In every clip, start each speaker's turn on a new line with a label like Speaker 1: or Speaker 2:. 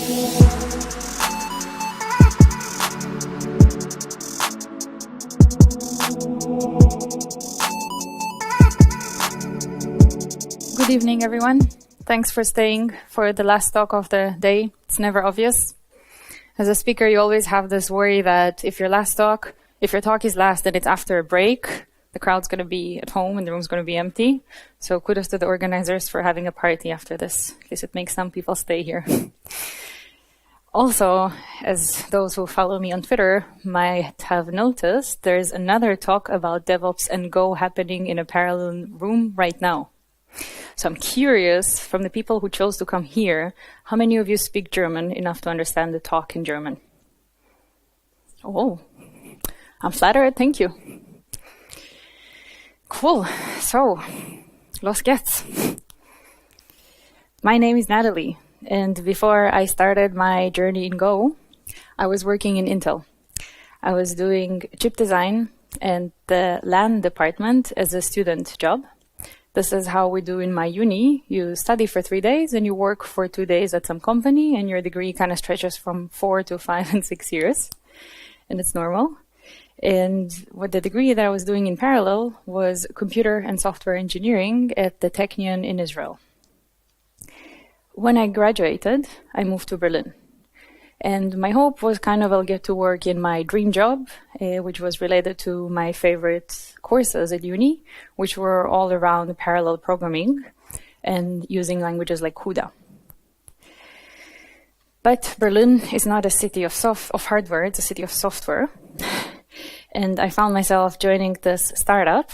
Speaker 1: Good evening, everyone. Thanks for staying for the last talk of the day. It's never obvious. As a speaker, you always have this worry that if your talk is last and it's after a break, the crowd's going to be at home and the room's going to be empty. So kudos to the organizers for having a party after this, because it makes some people stay here. Also, as those who follow me on Twitter might have noticed, there's another talk about DevOps and Go happening in a parallel room right now. So I'm curious, from the people who chose to come here, how many of you speak German enough to understand the talk in German? Oh, I'm flattered, thank you. Cool, so, los geht's. My name is Natalie, and before I started my journey in Go, I was working in Intel. I was doing chip design and the LAN department as a student job. This is how we do in my uni. You study for 3 days and you work for 2 days at some company, and your degree kind of stretches from 4 to 5 and 6 years. And it's normal. And what the degree that I was doing in parallel was computer and software engineering at the Technion in Israel. When I graduated, I moved to Berlin. And my hope was I'll get to work in my dream job, which was related to my favorite courses at uni, which were all around parallel programming and using languages like CUDA. But Berlin is not a city of hardware, it's a city of software. And I found myself joining this startup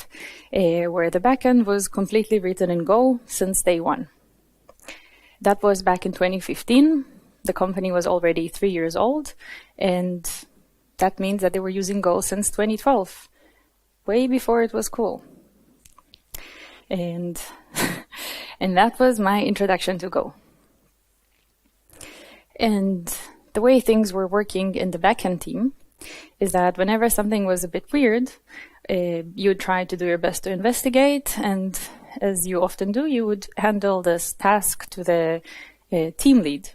Speaker 1: where the backend was completely written in Go since day one. That was back in 2015. The company was already 3 years old, and that means that they were using Go since 2012, way before it was cool. And, and that was my introduction to Go. And the way things were working in the backend team is that whenever something was a bit weird, you would try to do your best to investigate, and as you often do, you would handle this task to the team lead,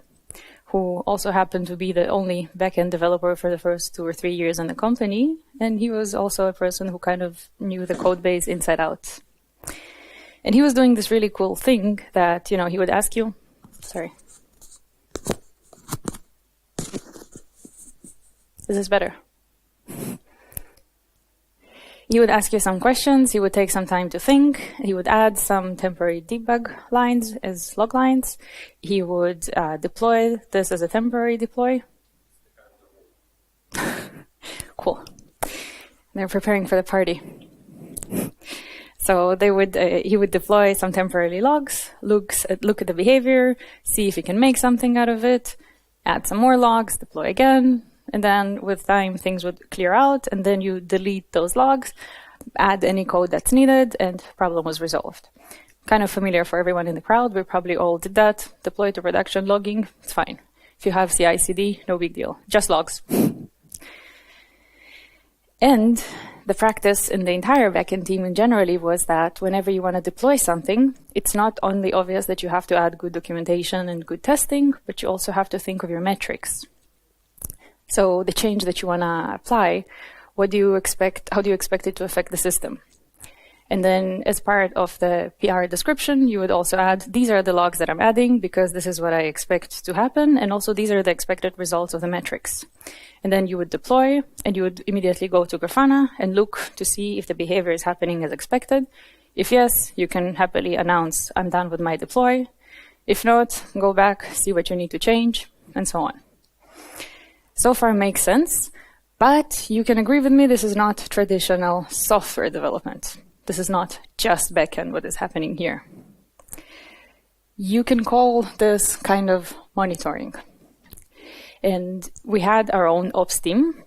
Speaker 1: who also happened to be the only backend developer for the first 2 or 3 years in the company. And he was also a person who kind of knew the code base inside out. And he was doing this really cool thing that, he would ask you, sorry. Is this better? He would ask you some questions, he would take some time to think, he would add some temporary debug lines as loglines, he would deploy this as a temporary deploy. Cool. They're preparing for the party. So he would deploy some temporary logs, look at the behavior, see if he can make something out of it, add some more logs, deploy again. And then with time, things would clear out, and then you delete those logs, add any code that's needed, and problem was resolved. Kind of familiar for everyone in the crowd. We probably all did that. Deploy to production logging, it's fine. If you have CI/CD, no big deal. Just logs. And the practice in the entire backend team in generally was that whenever you want to deploy something, it's not only obvious that you have to add good documentation and good testing, but you also have to think of your metrics. So the change that you want to apply, how do you expect it to affect the system? And then as part of the PR description, you would also add, these are the logs that I'm adding because this is what I expect to happen. And also these are the expected results of the metrics. And then you would deploy and you would immediately go to Grafana and look to see if the behavior is happening as expected. If yes, you can happily announce, I'm done with my deploy. If not, go back, see what you need to change, and so on. So far makes sense, but you can agree with me, this is not traditional software development. This is not just backend what is happening here. You can call this kind of monitoring. And we had our own ops team,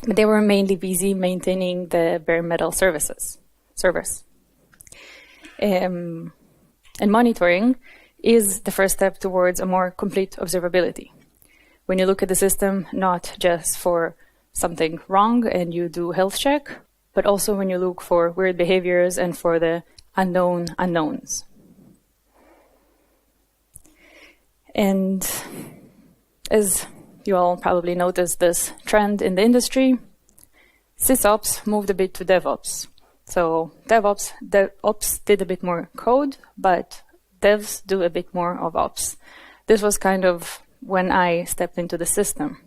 Speaker 1: but they were mainly busy maintaining the bare metal servers. And monitoring is the first step towards a more complete observability. When you look at the system, not just for something wrong and you do health check, but also when you look for weird behaviors and for the unknown unknowns. And As you all probably noticed this trend in the industry, SysOps moved a bit to DevOps. So DevOps did a bit more code, but devs do a bit more of ops. This was kind of when I stepped into the system.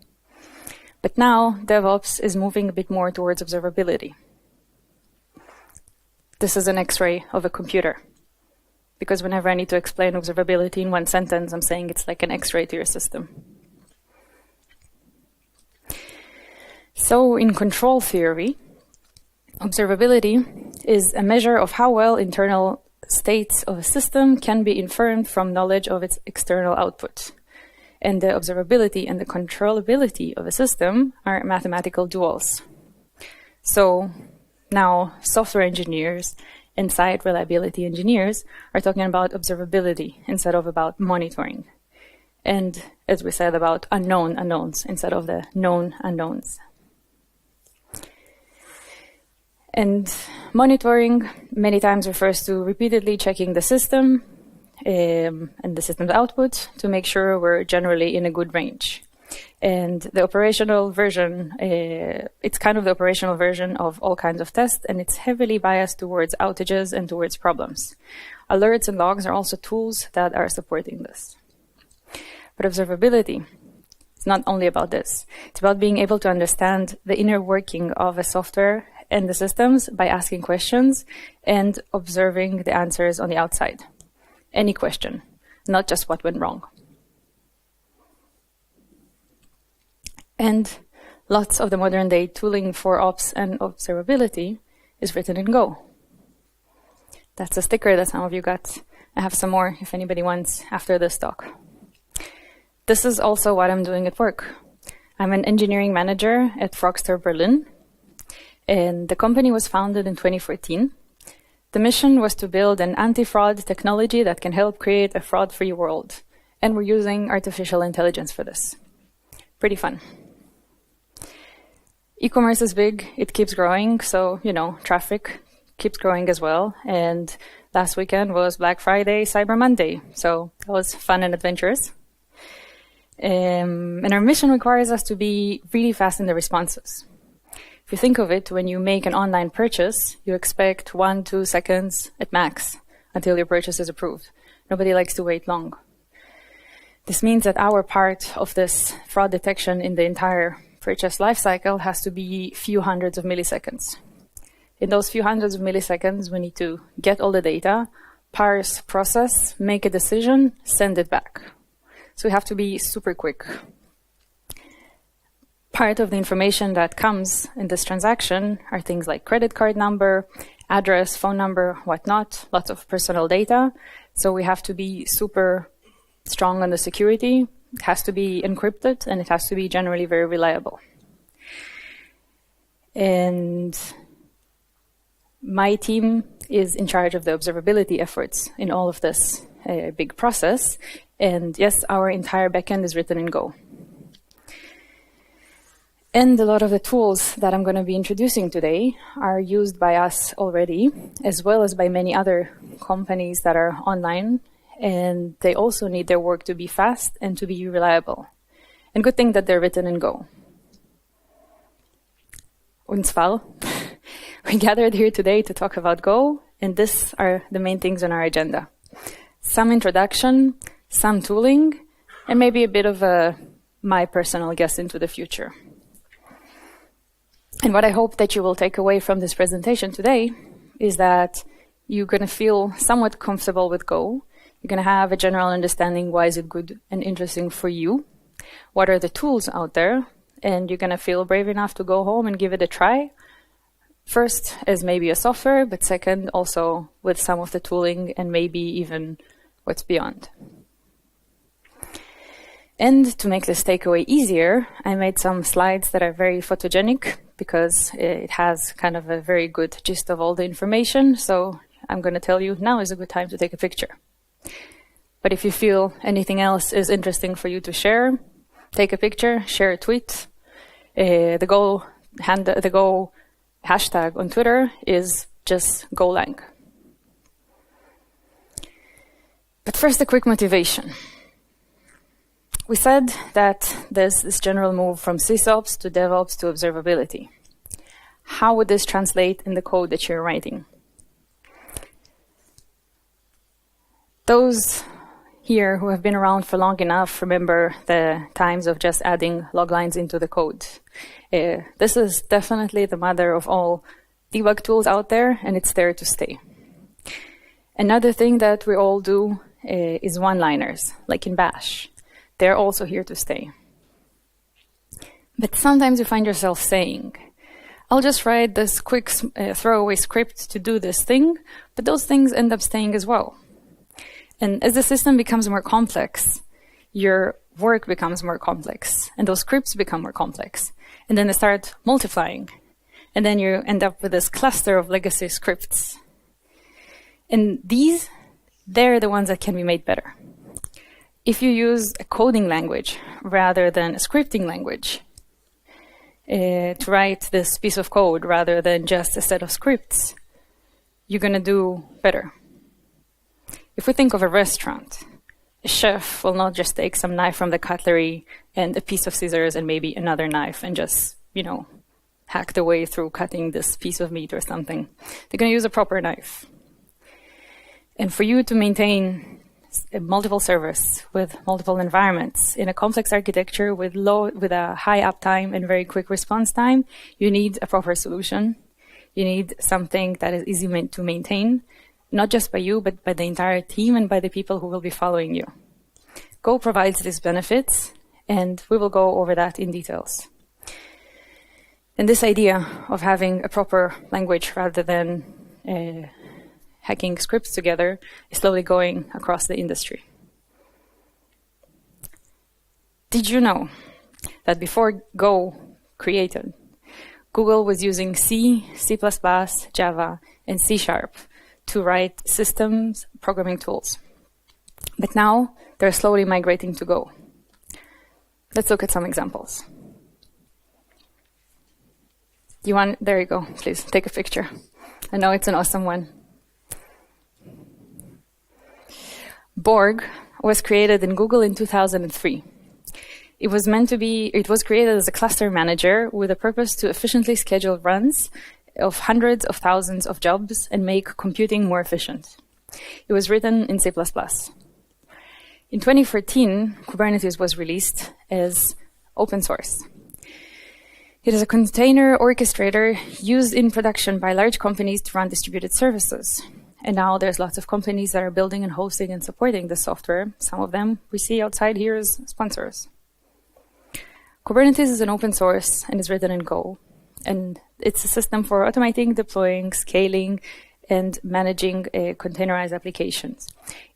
Speaker 1: But now DevOps is moving a bit more towards observability. This is an X-ray of a computer. Because whenever I need to explain observability in one sentence, I'm saying it's like an X-ray to your system. So in control theory, observability is a measure of how well internal states of a system can be inferred from knowledge of its external output. And the observability and the controllability of a system are mathematical duals. So now software engineers and site reliability engineers are talking about observability instead of about monitoring. And as we said, about unknown unknowns instead of the known unknowns. And monitoring many times refers to repeatedly checking the system and the system's output to make sure we're generally in a good range. And the operational version, it's kind of the operational version of all kinds of tests, and it's heavily biased towards outages and towards problems. Alerts and logs are also tools that are supporting this. But observability, it's not only about this. It's about being able to understand the inner working of a software and the systems by asking questions and observing the answers on the outside. Any question, not just what went wrong. And lots of the modern day tooling for ops and observability is written in Go. That's a sticker that some of you got. I have some more if anybody wants after this talk. This is also what I'm doing at work. I'm an engineering manager at Fraugster Berlin, and the company was founded in 2014. The mission was to build an anti-fraud technology that can help create a fraud-free world, and we're using artificial intelligence for this. Pretty fun. E-commerce is big, it keeps growing, so, traffic keeps growing as well. And last weekend was Black Friday, Cyber Monday, so that was fun and adventurous. And our mission requires us to be really fast in the responses. If you think of it, when you make an online purchase, you expect 1-2 seconds at max until your purchase is approved. Nobody likes to wait long. This means that our part of this fraud detection in the entire purchase lifecycle has to be few hundreds of milliseconds. In those few hundreds of milliseconds, we need to get all the data, parse, process, make a decision, send it back. So we have to be super quick. Part of the information that comes in this transaction are things like credit card number, address, phone number, whatnot, lots of personal data. So we have to be super strong on the security. It has to be encrypted, and it has to be generally very reliable. And my team is in charge of the observability efforts in all of this big process. And yes, our entire backend is written in Go. And a lot of the tools that I'm going to be introducing today are used by us already, as well as by many other companies that are online. And they also need their work to be fast and to be reliable. And good thing that they're written in Go. Uns Fall. We gathered here today to talk about Go, and these are the main things on our agenda. Some introduction, some tooling, and maybe a bit of my personal guess into the future. And what I hope that you will take away from this presentation today is that you're going to feel somewhat comfortable with Go. You're going to have a general understanding why is it good and interesting for you, what are the tools out there, and you're going to feel brave enough to go home and give it a try. First, as maybe a software, but second, also with some of the tooling and maybe even what's beyond. And to make this takeaway easier, I made some slides that are very photogenic because it has kind of a very good gist of all the information. So I'm going to tell you now is a good time to take a picture. But if you feel anything else is interesting for you to share, take a picture, share a tweet. The Go hashtag on Twitter is just Golang. But first, a quick motivation. We said that there's this general move from SysOps to DevOps to observability. How would this translate in the code that you're writing? Those here who have been around for long enough remember the times of just adding loglines into the code. This is definitely the mother of all debug tools out there, and it's there to stay. Another thing that we all do is one-liners, like in Bash. They're also here to stay. But sometimes you find yourself saying, I'll just write this quick throwaway script to do this thing, but those things end up staying as well. And as the system becomes more complex, your work becomes more complex, and those scripts become more complex. And then they start multiplying. And then you end up with this cluster of legacy scripts. And they're the ones that can be made better. If you use a coding language rather than a scripting language to write this piece of code rather than just a set of scripts, you're going to do better. If we think of a restaurant, a chef will not just take some knife from the cutlery and a piece of scissors and maybe another knife and just, hack their way through cutting this piece of meat or something. They're going to use a proper knife. And for you to maintain multiple servers with multiple environments in a complex architecture with a high uptime and very quick response time, you need a proper solution. You need something that is easy to maintain, not just by you, but by the entire team and by the people who will be following you. Go provides these benefits, and we will go over that in details. And this idea of having a proper language rather than hacking scripts together is slowly going across the industry. Did you know that before Go created, Google was using C, C++, Java, and C# to write systems programming tools? But now they're slowly migrating to Go. Let's look at some examples. There you go, please take a picture. I know it's an awesome one. Borg was created in Google in 2003. It was created as a cluster manager with a purpose to efficiently schedule runs of hundreds of thousands of jobs and make computing more efficient. It was written in C++. In 2014, Kubernetes was released as open source. It is a container orchestrator used in production by large companies to run distributed services. And now there's lots of companies that are building and hosting and supporting the software. Some of them we see outside here as sponsors. Kubernetes is an open source and is written in Go. And it's a system for automating, deploying, scaling, and managing containerized applications.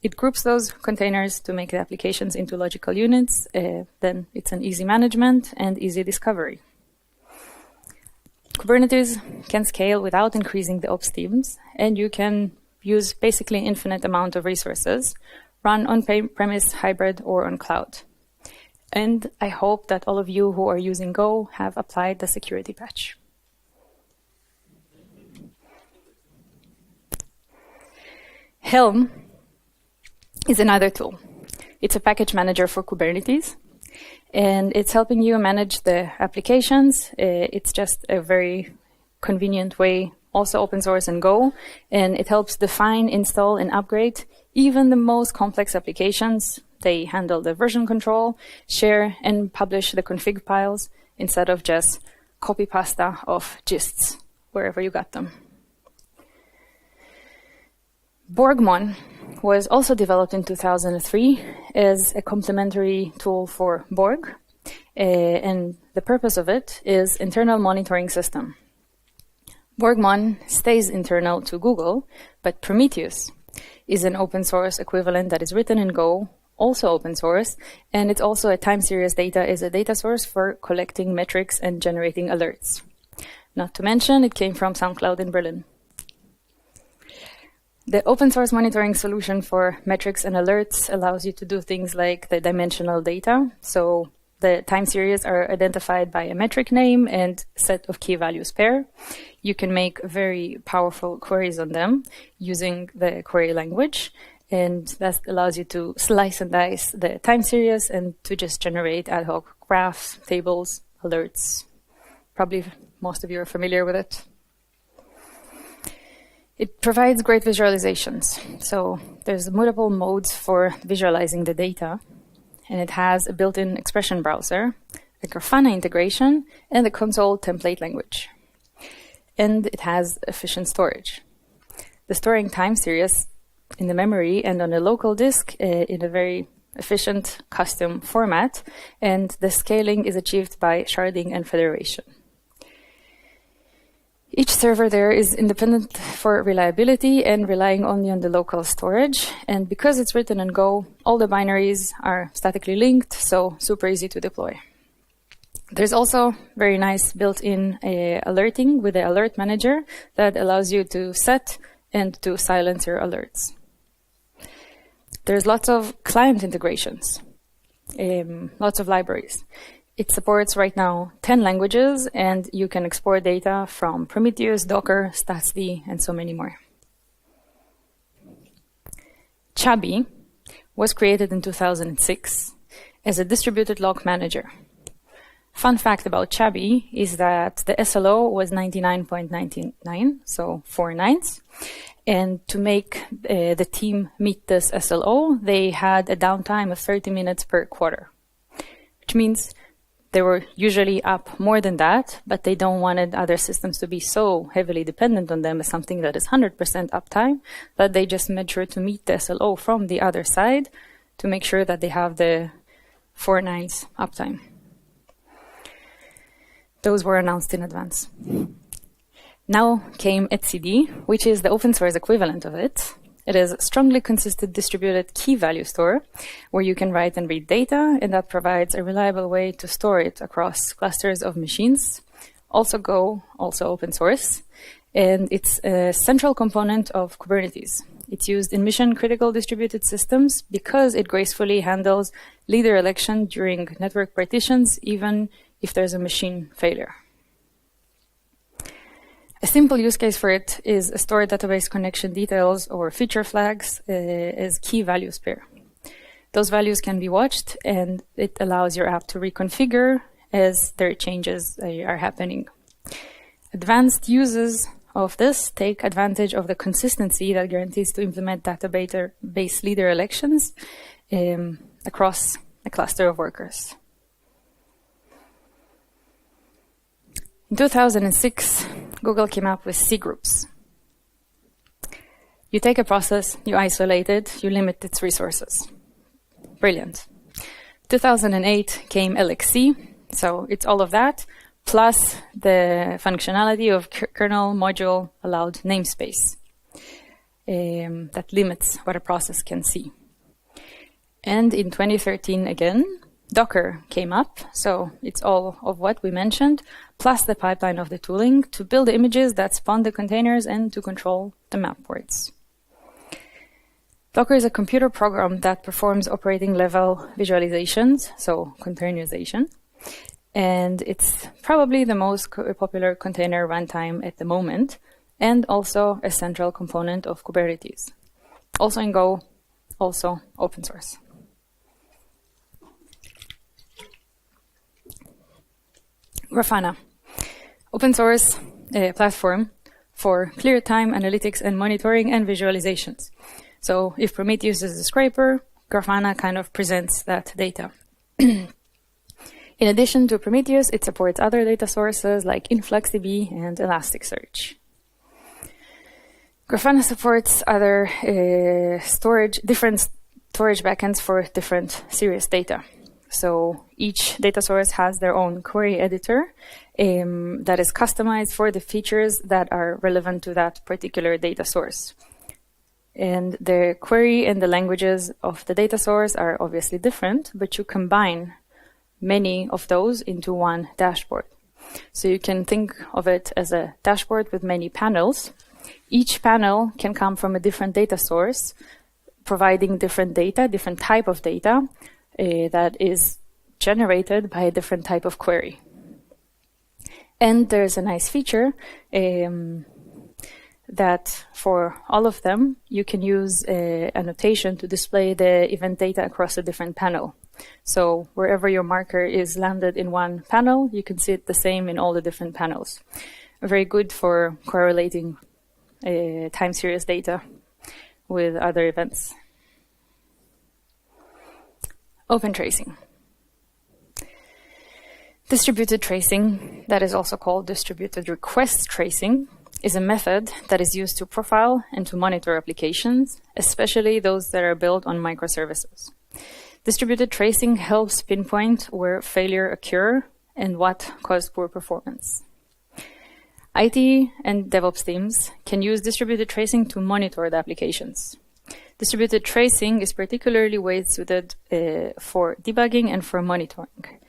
Speaker 1: It groups those containers to make the applications into logical units. Then it's an easy management and easy discovery. Kubernetes can scale without increasing the ops teams, and you can use basically infinite amount of resources, run on-premise, hybrid, or on cloud. And I hope that all of you who are using Go have applied the security patch. Helm is another tool. It's a package manager for Kubernetes, and it's helping you manage the applications. It's just a very convenient way, also open source and Go, and it helps define, install, and upgrade even the most complex applications. They handle the version control, share, and publish the config files instead of just copy pasta of gists wherever you got them. Borgman was also developed in 2003 as a complementary tool for Borg, and the purpose of it is internal monitoring system. Borgman stays internal to Google, but Prometheus is an open source equivalent that is written in Go, also open source, and it's also a time series data is a data source for collecting metrics and generating alerts. Not to mention, it came from SoundCloud in Berlin. The open source monitoring solution for metrics and alerts allows you to do things like the dimensional data. So the time series are identified by a metric name and set of key values pair. You can make very powerful queries on them using the query language. And that allows you to slice and dice the time series and to just generate ad hoc graphs, tables, alerts. Probably most of you are familiar with it. It provides great visualizations. So there's multiple modes for visualizing the data, and it has a built-in expression browser, a Grafana integration, and a console template language. And it has efficient storage. The storing time series in the memory and on a local disk in a very efficient custom format, and the scaling is achieved by sharding and federation. Each server there is independent for reliability and relying only on the local storage, and because it's written in Go, all the binaries are statically linked, so super easy to deploy. There's also very nice built-in alerting with the alert manager that allows you to set and to silence your alerts. There's lots of client integrations, lots of libraries. It supports right now 10 languages, and you can export data from Prometheus, Docker, StatsD, and so many more. Chubby was created in 2006 as a distributed log manager. Fun fact about Chubby is that the SLO was 99.99, so 4 nines. And to make the team meet this SLO, they had a downtime of 30 minutes per quarter, which means they were usually up more than that, but they don't wanted other systems to be so heavily dependent on them as something that is 100% uptime, that they just made sure to meet the SLO from the other side to make sure that they have the 4 nines uptime. Those were announced in advance. Now came etcd, which is the open source equivalent of it. It is a strongly consistent distributed key value store where you can write and read data, and that provides a reliable way to store it across clusters of machines. Also Go, also open source, and it's a central component of Kubernetes. It's used in mission-critical distributed systems because it gracefully handles leader election during network partitions, even if there's a machine failure. A simple use case for it is a store database connection details or feature flags as key values pair. Those values can be watched, and it allows your app to reconfigure as their changes are happening. Advanced users of this take advantage of the consistency that guarantees to implement database leader elections across a cluster of workers. In 2006, Google came up with C groups. You take a process, you isolate it, you limit its resources. Brilliant. 2008 came LXC, so it's all of that, plus the functionality of kernel module allowed namespace that limits what a process can see. And in 2013 again, Docker came up, so it's all of what we mentioned, plus the pipeline of the tooling to build the images that spawn the containers and to control the map ports. Docker is a computer program that performs operating level visualizations, so containerization, and it's probably the most popular container runtime at the moment, and also a central component of Kubernetes. Also in Go, also open source. Grafana, open source platform for clear-time analytics and monitoring and visualizations. So if Prometheus is a scraper, Grafana kind of presents that data. In addition to Prometheus, it supports other data sources like InfluxDB and Elasticsearch. Grafana supports other different storage backends for different serious data. So each data source has their own query editor that is customized for the features that are relevant to that particular data source. And the query and the languages of the data source are obviously different, but you combine many of those into one dashboard. So you can think of it as a dashboard with many panels. Each panel can come from a different data source, providing different data, different type of data, that is generated by a different type of query. And there's a nice feature that for all of them, you can use a notation to display the event data across a different panel. So wherever your marker is landed in one panel, you can see it the same in all the different panels. Very good for correlating time series data with other events. Open tracing. Distributed tracing, that is also called distributed request tracing, is a method that is used to profile and to monitor applications, especially those that are built on microservices. Distributed tracing helps pinpoint where failure occurs and what caused poor performance. IT and DevOps teams can use distributed tracing to monitor the applications. Distributed tracing is particularly well suited for debugging and for monitoring.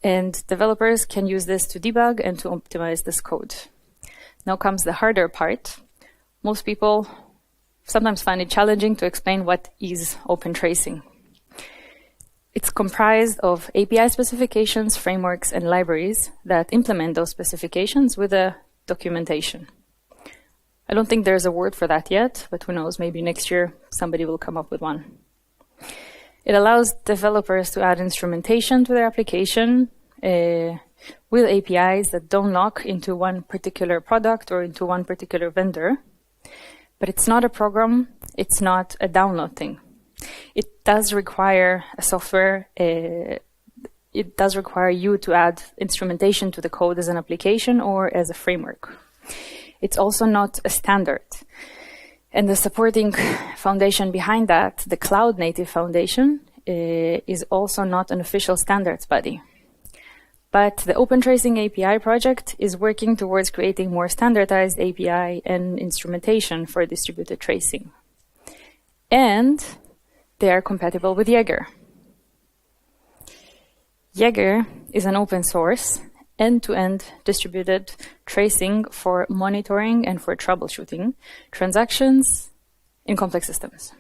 Speaker 1: And developers can use this to debug and to optimize this code. Now comes the harder part. Most people sometimes find it challenging to explain what is open tracing. It's comprised of API specifications, frameworks, and libraries that implement those specifications with a documentation. I don't think there's a word for that yet, but who knows, maybe next year somebody will come up with one. It allows developers to add instrumentation to their application with APIs that don't lock into one particular product or into one particular vendor. But it's not a program, it's not a download thing. It does require a software, it does require you to add instrumentation to the code as an application or as a framework. It's also not a standard. And the supporting foundation behind that, the Cloud Native Foundation, is also not an official standards body. But the Open Tracing API project is working towards creating more standardized API and instrumentation for distributed tracing. And they are compatible with Jaeger. Jaeger is an open source, end-to-end distributed tracing for monitoring and for troubleshooting transactions in complex systems.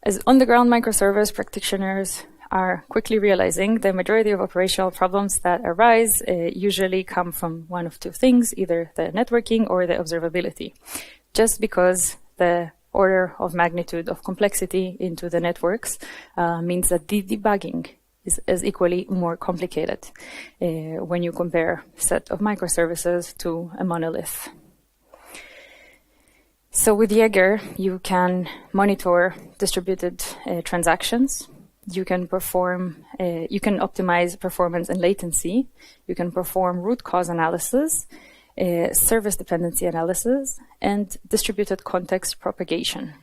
Speaker 1: As on-the-ground microservice practitioners are quickly realizing, the majority of operational problems that arise usually come from one of two things, either the networking or the observability, just because the order of magnitude of complexity into the networks means that the debugging is equally more complicated when you compare a set of microservices to a monolith. So with Jaeger, you can monitor distributed transactions. You can optimize performance and latency. You can perform root cause analysis, service dependency analysis, and distributed context propagation.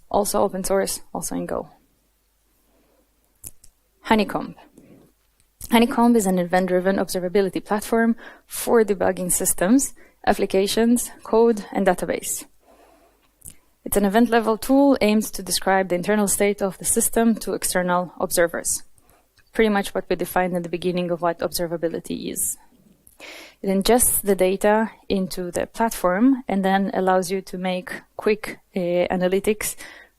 Speaker 1: Also open source, also in Go. Honeycomb. Honeycomb is an event-driven observability platform for debugging systems, applications, code, and database. It's an event-level tool aimed to describe the internal state of the system to external observers. Pretty much what we defined at the beginning of what observability is. It ingests the data into the platform and then allows you to make quick analytics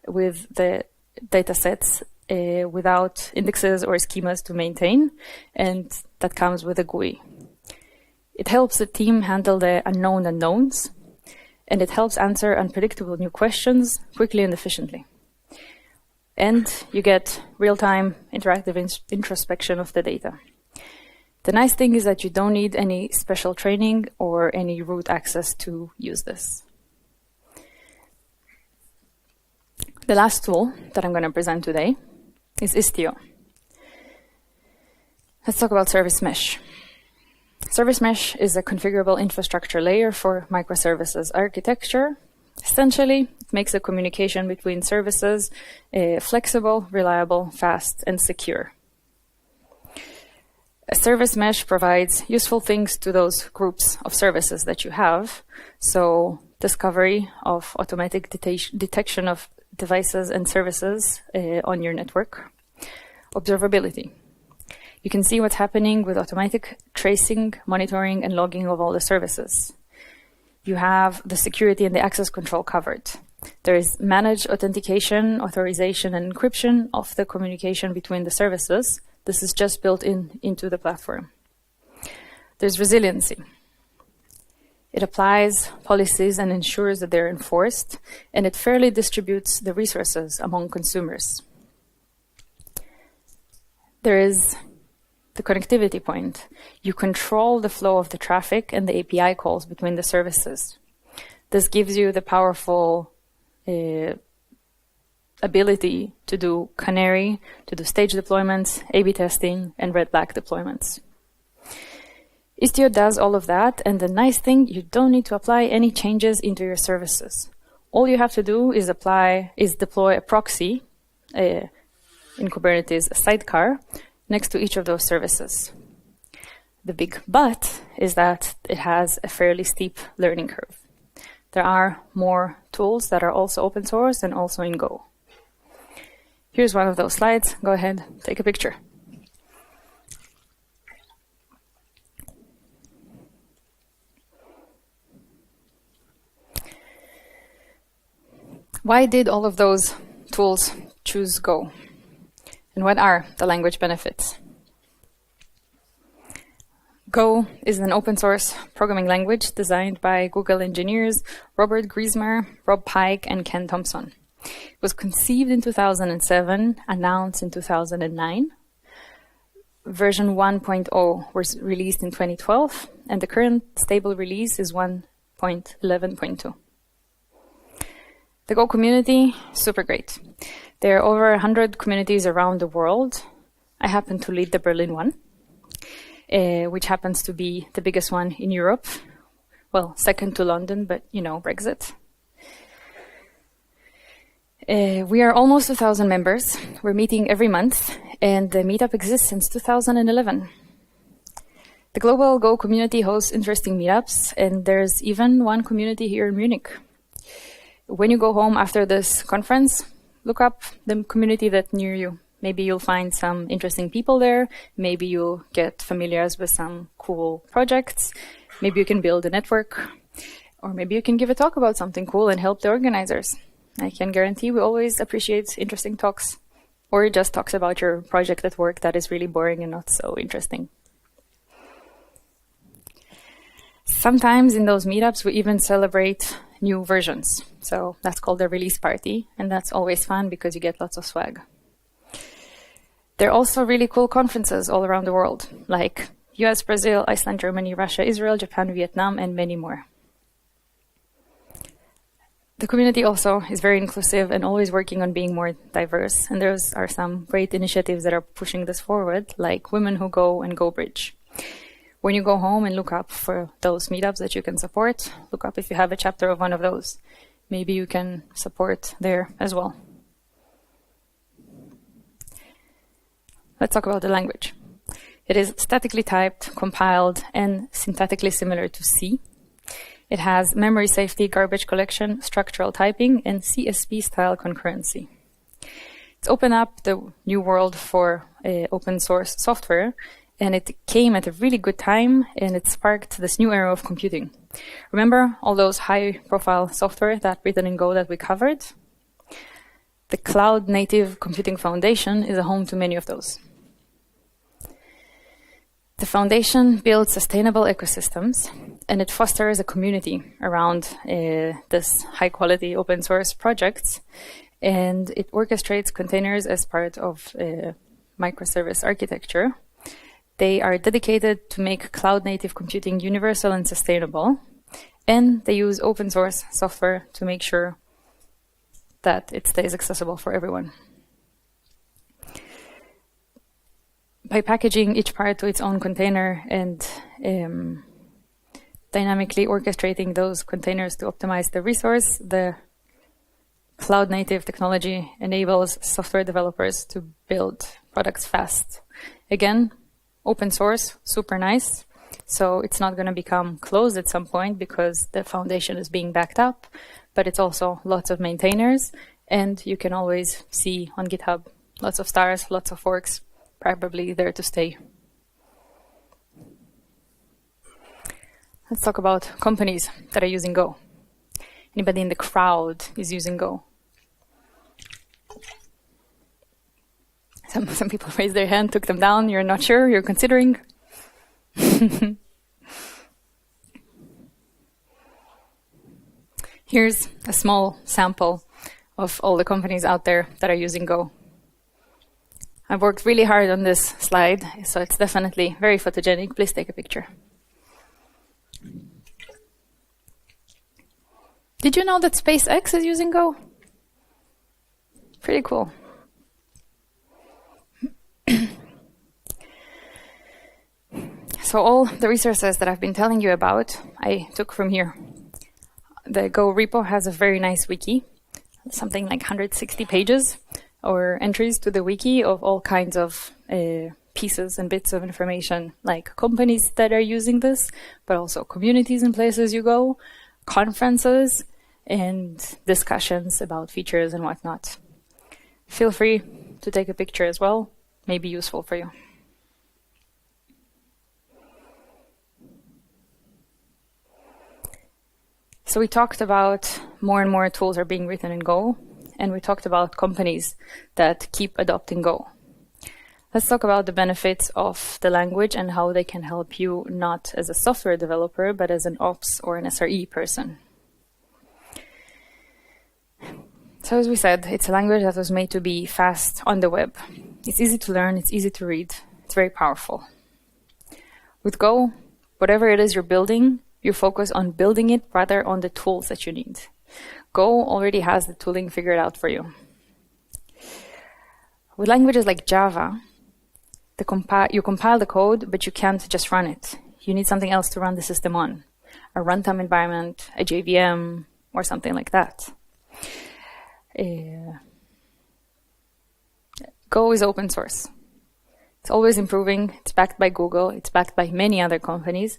Speaker 1: with the data sets without indexes or schemas to maintain, and that comes with a GUI. It helps the team handle the unknown unknowns, and it helps answer unpredictable new questions quickly and efficiently. And you get real-time interactive introspection of the data. The nice thing is that you don't need any special training or any root access to use this. The last tool that I'm going to present today is Istio. Let's talk about Service Mesh. Service Mesh is a configurable infrastructure layer for microservices architecture. Essentially, it makes the communication between services flexible, reliable, fast, and secure. A service mesh provides useful things to those groups of services that you have. So discovery of automatic detection of devices and services on your network. Observability. You can see what's happening with automatic tracing, monitoring, and logging of all the services. You have the security and the access control covered. There is managed authentication, authorization, and encryption of the communication between the services. This is just built into the platform. There's resiliency. It applies policies and ensures that they're enforced, and it fairly distributes the resources among consumers. There is the connectivity point. You control the flow of the traffic and the API calls between the services. This gives you the powerful ability to do canary, to do stage deployments, A/B testing, and red flag deployments. Istio does all of that, and the nice thing, you don't need to apply any changes into your services. All you have to do is deploy a proxy, in Kubernetes, a sidecar, next to each of those services. The big but is that it has a fairly steep learning curve. There are more tools that are also open source and also in Go. Here's one of those slides. Go ahead, take a picture. Why did all of those tools choose Go? And what are the language benefits? Go is an open source programming language designed by Google engineers Robert Griesmer, Rob Pike, and Ken Thompson. It was conceived in 2007, announced in 2009. Version 1.0 was released in 2012, and the current stable release is 1.11.2. The Go community, super great. There are over 100 communities around the world. I happen to lead the Berlin one, which happens to be the biggest one in Europe. Well, second to London, but you know, Brexit. We are almost 1,000 members. We're meeting every month, and the meetup exists since 2011. The global Go community hosts interesting meetups, and there's even one community here in Munich. When you go home after this conference, look up the community that's near you. Maybe you'll find some interesting people there. Maybe you'll get familiar with some cool projects. Maybe you can build a network. Or maybe you can give a talk about something cool and help the organizers. I can guarantee we always appreciate interesting talks. Or just talks about your project at work that is really boring and not so interesting. Sometimes in those meetups, we even celebrate new versions. So that's called a release party, and that's always fun because you get lots of swag. There are also really cool conferences all around the world, like US, Brazil, Iceland, Germany, Russia, Israel, Japan, Vietnam, and many more. The community also is very inclusive and always working on being more diverse, and there are some great initiatives that are pushing this forward, like Women Who Go and Go Bridge. When you go home and look up for those meetups that you can support, look up if you have a chapter of one of those. Maybe you can support there as well. Let's talk about the language. It is statically typed, compiled, and syntactically similar to C. It has memory safety, garbage collection, structural typing, and CSP-style concurrency. It's opened up the new world for open source software, and it came at a really good time, and it sparked this new era of computing. Remember all those high-profile software that written in Go that we covered? The Cloud Native Computing Foundation is a home to many of those. The foundation builds sustainable ecosystems, and it fosters a community around this high-quality open-source projects, and it orchestrates containers as part of microservice architecture. They are dedicated to make cloud-native computing universal and sustainable, and they use open-source software to make sure that it stays accessible for everyone. By packaging each part to its own container and dynamically orchestrating those containers to optimize the resource, the cloud-native technology enables software developers to build products fast. Again, open source, super nice. So it's not going to become closed at some point because the foundation is being backed up, but it's also lots of maintainers, and you can always see on GitHub lots of stars, lots of forks, probably there to stay. Let's talk about companies that are using Go. Anybody in the crowd is using Go? Some people raised their hand, took them down. You're not sure, you're considering. Here's a small sample of all the companies out there that are using Go. I've worked really hard on this slide, so it's definitely very photogenic. Please take a picture. Did you know that SpaceX is using Go? Pretty cool. So all the resources that I've been telling you about, I took from here. The Go repo has a very nice wiki, something like 160 pages, or entries to the wiki of all kinds of pieces and bits of information, like companies that are using this, but also communities and places you go, conferences, and discussions about features and whatnot. Feel free to take a picture as well, may be useful for you. So we talked about more and more tools are being written in Go, and we talked about companies that keep adopting Go. Let's talk about the benefits of the language and how they can help you not as a software developer, but as an ops or an SRE person. So as we said, it's a language that was made to be fast on the web. It's easy to learn, it's easy to read, it's very powerful. With Go, whatever it is you're building, you focus on building it rather on the tools that you need. Go already has the tooling figured out for you. With languages like Java, you compile the code, but you can't just run it. You need something else to run the system on. A runtime environment, a JVM, or something like that. Go is open source. It's always improving. It's backed by Google. It's backed by many other companies,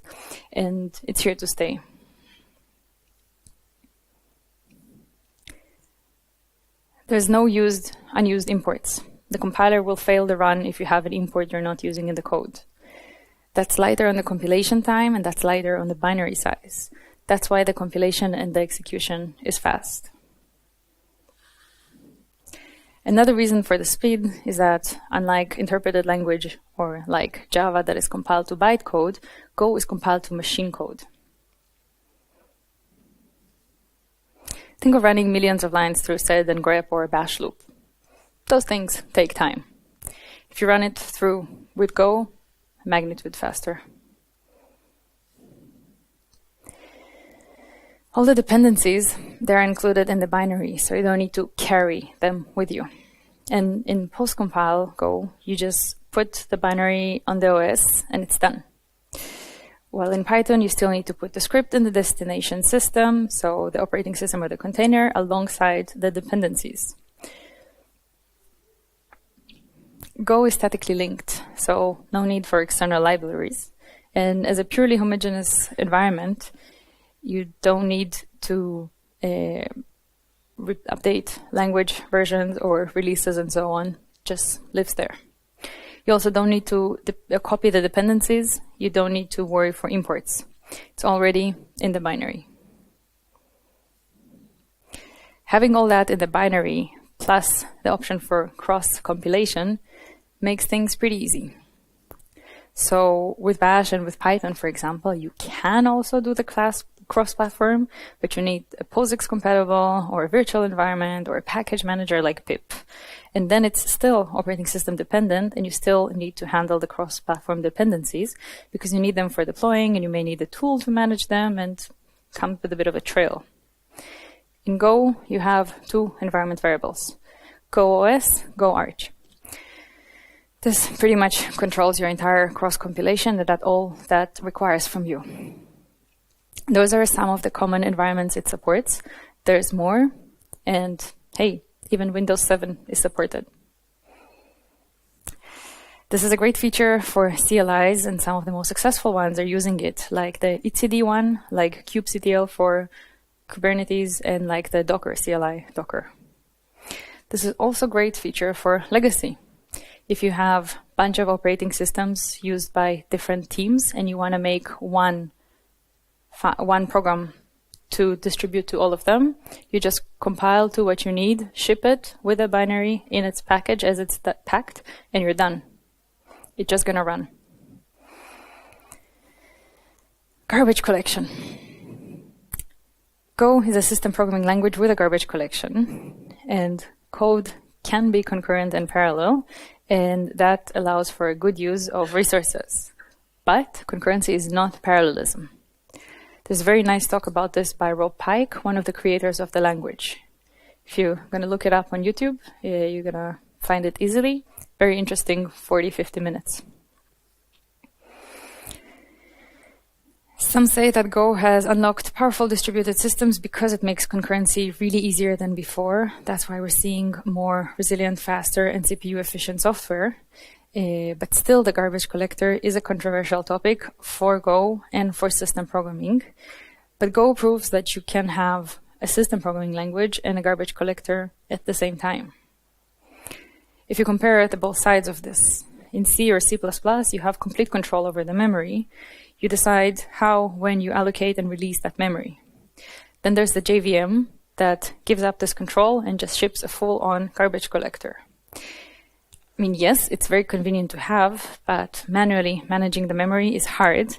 Speaker 1: and it's here to stay. There's no unused imports. The compiler will fail the run if you have an import you're not using in the code. That's lighter on the compilation time, and that's lighter on the binary size. That's why the compilation and the execution is fast. Another reason for the speed is that, unlike interpreted language or like Java that is compiled to bytecode, Go is compiled to machine code. Think of running millions of lines through sed and grep or a bash loop. Those things take time. If you run it through with Go, a magnitude faster. All the dependencies, they're included in the binary, so you don't need to carry them with you. And in post-compile Go, you just put the binary on the OS and it's done. While in Python, you still need to put the script in the destination system, so the operating system or the container, alongside the dependencies. Go is statically linked, so no need for external libraries. And as a purely homogeneous environment, you don't need to update language versions or releases and so on. Just lives there. You also don't need to copy the dependencies. You don't need to worry for imports. It's already in the binary. Having all that in the binary, plus the option for cross-compilation, makes things pretty easy. So with Bash and with Python, for example, you can also do the cross-platform, but you need a POSIX compatible or a virtual environment or a package manager like pip. And then it's still operating system dependent, and you still need to handle the cross-platform dependencies because you need them for deploying, and you may need a tool to manage them and come with a bit of a trail. In Go, you have two environment variables, CoreOS, GoArch. This pretty much controls your entire cross-compilation, and that's all that requires from you. Those are some of the common environments it supports. There's more, and hey, even Windows 7 is supported. This is a great feature for CLIs, and some of the most successful ones are using it, like the etcd one, like kubectl for Kubernetes, and like the Docker CLI, Docker. This is also a great feature for legacy. If you have a bunch of operating systems used by different teams and you want to make one program to distribute to all of them, you just compile to what you need, ship it with a binary in its package as it's packed, and you're done. It's just going to run. Garbage collection. Go is a system programming language with a garbage collection, and code can be concurrent and parallel, and that allows for a good use of resources. But concurrency is not parallelism. There's a very nice talk about this by Rob Pike, one of the creators of the language. If you're going to look it up on YouTube, you're going to find it easily. Very interesting, 40-50 minutes. Some say that Go has unlocked powerful distributed systems because it makes concurrency really easier than before. That's why we're seeing more resilient, faster, and CPU-efficient software. But still, the garbage collector is a controversial topic for Go and for system programming. But Go proves that you can have a system programming language and a garbage collector at the same time. If you compare it to both sides of this, in C or C++, you have complete control over the memory. You decide how, when you allocate and release that memory. Then there's the JVM that gives up this control and just ships a full-on garbage collector. I mean, yes, it's very convenient to have, but manually managing the memory is hard,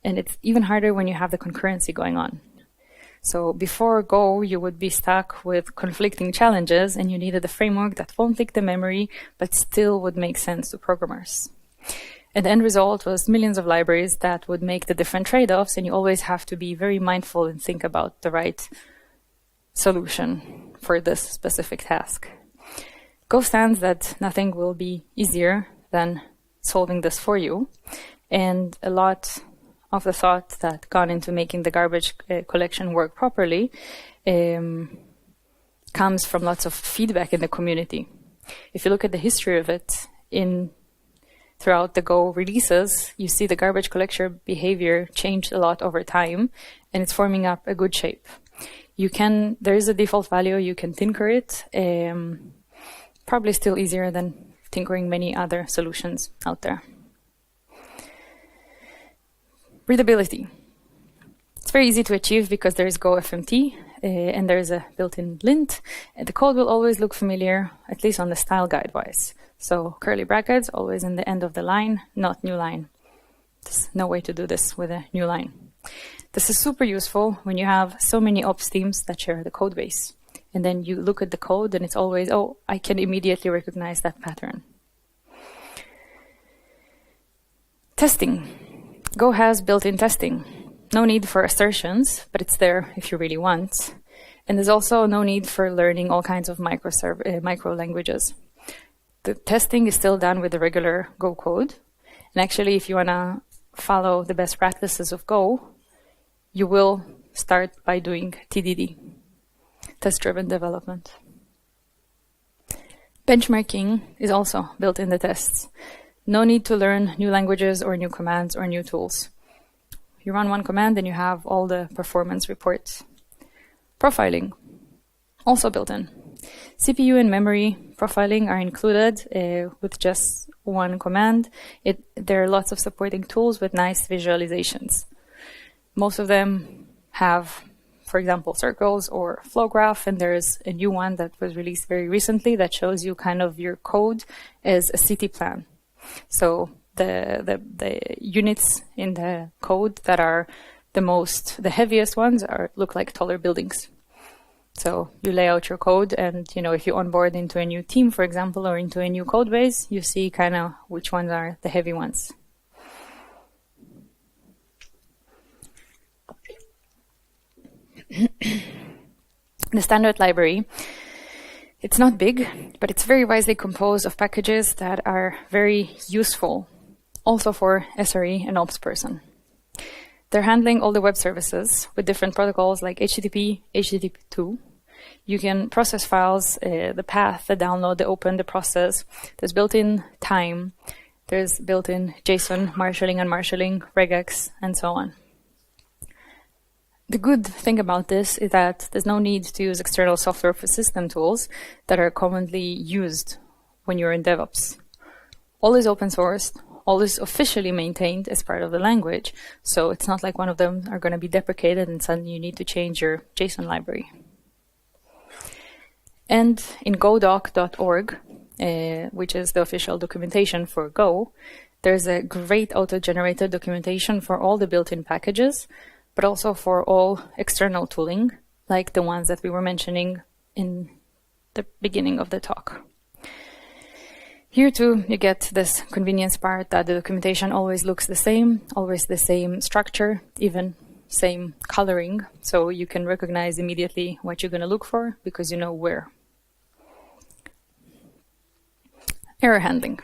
Speaker 1: and it's even harder when you have the concurrency going on. So before Go, you would be stuck with conflicting challenges, and you needed a framework that won't leak the memory, but still would make sense to programmers. And the end result was millions of libraries that would make the different trade-offs, and you always have to be very mindful and think about the right solution for this specific task. Go stands that nothing will be easier than solving this for you, and a lot of the thought that gone into making the garbage collection work properly comes from lots of feedback in the community. If you look at the history of it throughout the Go releases, you see the garbage collector behavior changed a lot over time, and it's forming up a good shape. There is a default value, you can tinker it, probably still easier than tinkering many other solutions out there. Readability. It's very easy to achieve because there is Go FMT, and there is a built-in lint, and the code will always look familiar, at least on the style guide-wise. So curly brackets always in the end of the line, not new line. There's no way to do this with a new line. This is super useful when you have so many ops teams that share the code base. And then you look at the code and it's always, oh, I can immediately recognize that pattern. Testing. Go has built-in testing. No need for assertions, but it's there if you really want. And there's also no need for learning all kinds of micro languages. The testing is still done with the regular Go code. And actually, if you want to follow the best practices of Go, you will start by doing TDD, test-driven development. Benchmarking is also built in the tests. No need to learn new languages or new commands or new tools. You run one command and you have all the performance reports. Profiling, also built in. CPU and memory profiling are included with just one command. There are lots of supporting tools with nice visualizations. Most of them have, for example, circles or flow graph, and there's a new one that was released very recently that shows you kind of your code as a city plan. So the units in the code that are the heaviest ones look like taller buildings. So you lay out your code, and if you onboard into a new team, for example, or into a new code base, you see kind of which ones are the heavy ones. The standard library, it's not big, but it's very wisely composed of packages that are very useful, also for SRE and ops person. They're handling all the web services with different protocols like HTTP, HTTP2. You can process files, the path, the download, the open, the process. There's built-in time. There's built-in JSON, marshalling, unmarshalling, regex, and so on. The good thing about this is that there's no need to use external software for system tools that are commonly used when you're in DevOps. All is open sourced. All is officially maintained as part of the language, so it's not like one of them are going to be deprecated and suddenly you need to change your JSON library. And in godoc.org, which is the official documentation for Go, there's a great auto-generated documentation for all the built-in packages, but also for all external tooling, like the ones that we were mentioning in the beginning of the talk. Here too, you get this convenience part that the documentation always looks the same, always the same structure, even same coloring, so you can recognize immediately what you're going to look for because you know where. Error handling.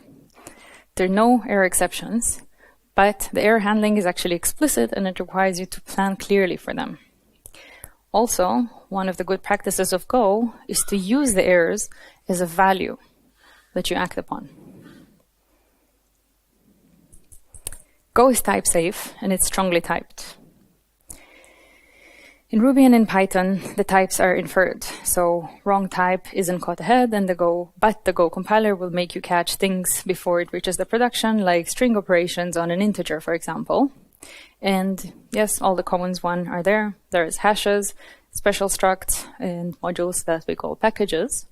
Speaker 1: There are no error exceptions, but the error handling is actually explicit and it requires you to plan clearly for them. Also, one of the good practices of Go is to use the errors as a value that you act upon. Go is type safe and it's strongly typed. In Ruby and in Python, the types are inferred. So wrong type isn't caught ahead, and the Go compiler will make you catch things before it reaches the production, like string operations on an integer, for example. And yes, all the commons one are there. There's hashes, special structs, and modules that we call packages.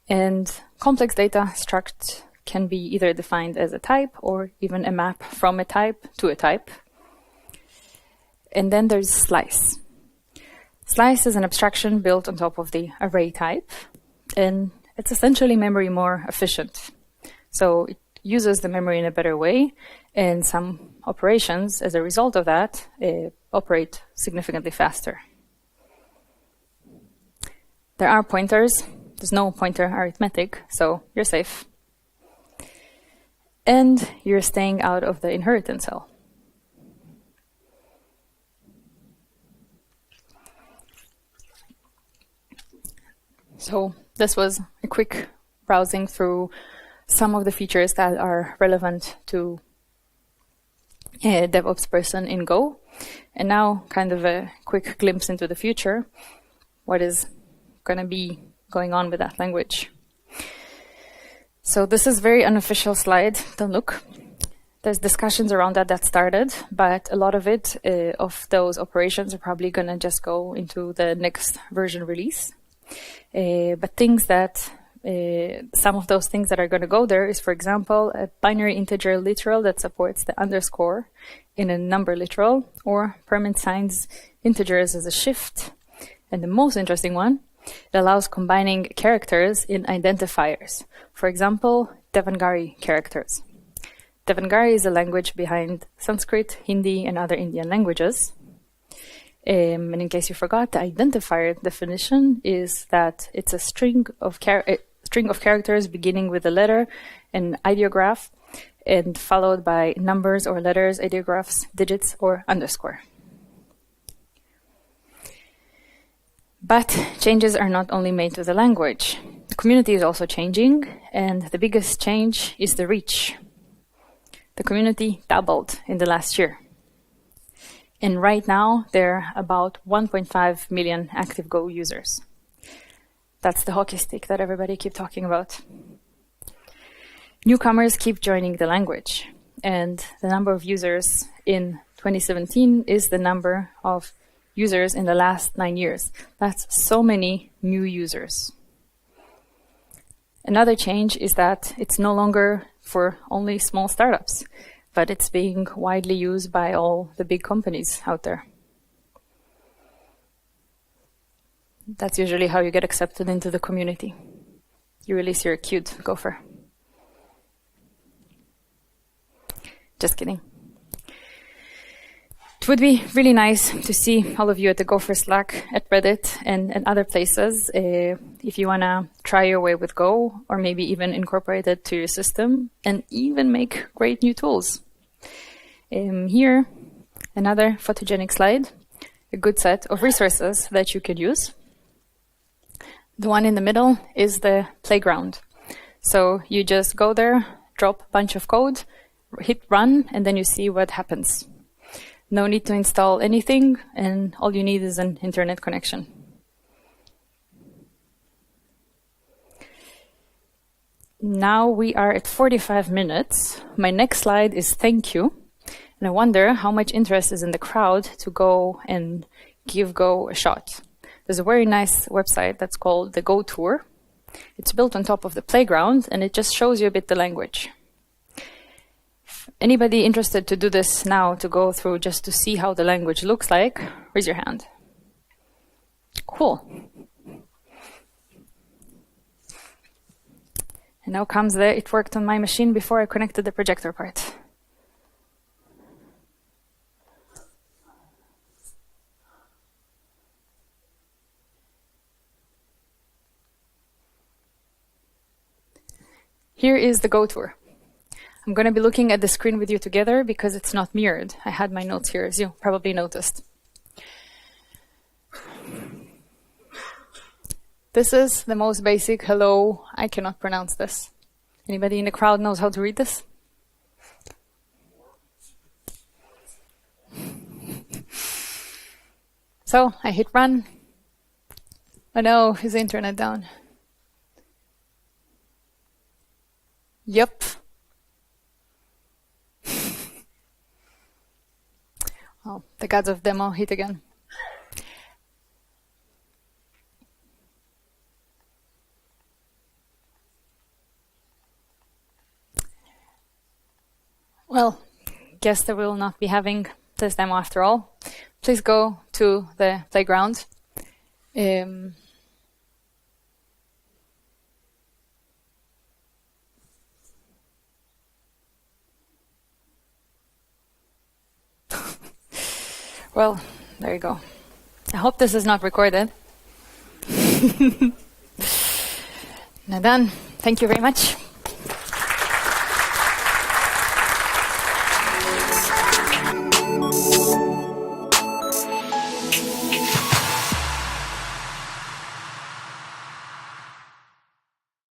Speaker 1: And complex data struct can be either defined as a type or even a map from a type to a type. And then there's slice. Slice is an abstraction built on top of the array type, and it's essentially memory more efficient. So it uses the memory in a better way, and some operations, as a result of that, operate significantly faster. There are pointers. There's no pointer arithmetic, so you're safe. And you're staying out of the inheritance hell. So this was a quick browsing through some of the features that are relevant to a DevOps person in Go. And now kind of a quick glimpse into the future. What is going to be going on with that language? So this is a very unofficial slide. Don't look. There's discussions around that started, but a lot of it, of those operations are probably going to just go into the next version release. But things that, some of those things that are going to go there is, for example, a binary integer literal that supports the underscore in a number literal, or permanent signs integers as a shift. And the most interesting one, it allows combining characters in identifiers. For example, Devanagari characters. Devanagari is a language behind Sanskrit, Hindi, and other Indian languages. And in case you forgot, the identifier definition is that it's a string of characters beginning with a letter, an ideograph, and followed by numbers or letters, ideographs, digits, or underscore. But changes are not only made to the language. The community is also changing, and the biggest change is the reach. The community doubled in the last year. And right now, there are about 1.5 million active Go users. That's the hockey stick that everybody keeps talking about. Newcomers keep joining the language, and the number of users in 2017 is the number of users in the last 9 years. That's so many new users. Another change is that it's no longer for only small startups, but it's being widely used by all the big companies out there. That's usually how you get accepted into the community. You release your cute Gopher. Just kidding. It would be really nice to see all of you at the Gopher Slack, at Reddit, and other places. If you want to try your way with Go, or maybe even incorporate it to your system, and even make great new tools. Here, another photogenic slide, a good set of resources that you could use. The one in the middle is the playground. So you just go there, drop a bunch of code, hit run, and then you see what happens. No need to install anything, and all you need is an internet connection. Now we are at 45 minutes. My next slide is thank you. And I wonder how much interest is in the crowd to go and give Go a shot. There's a very nice website that's called the Go Tour. It's built on top of the playground, and it just shows you a bit the language. If anybody interested to do this now, to go through just to see how the language looks like, raise your hand. Cool. And now comes the it worked on my machine before I connected the projector part. Here is the Go tour. I'm going to be looking at the screen with you together because it's not mirrored. I had my notes here, as you probably noticed. This is the most basic hello. I cannot pronounce this. Anybody in the crowd knows how to read this? So I hit run. Oh no, is the internet down? Yep. Oh, the gods of demo hit again. Well, guess that we will not be having this demo after all. Please go to the playground. Well, there you go. I hope this is not recorded. Now done. Thank you very much.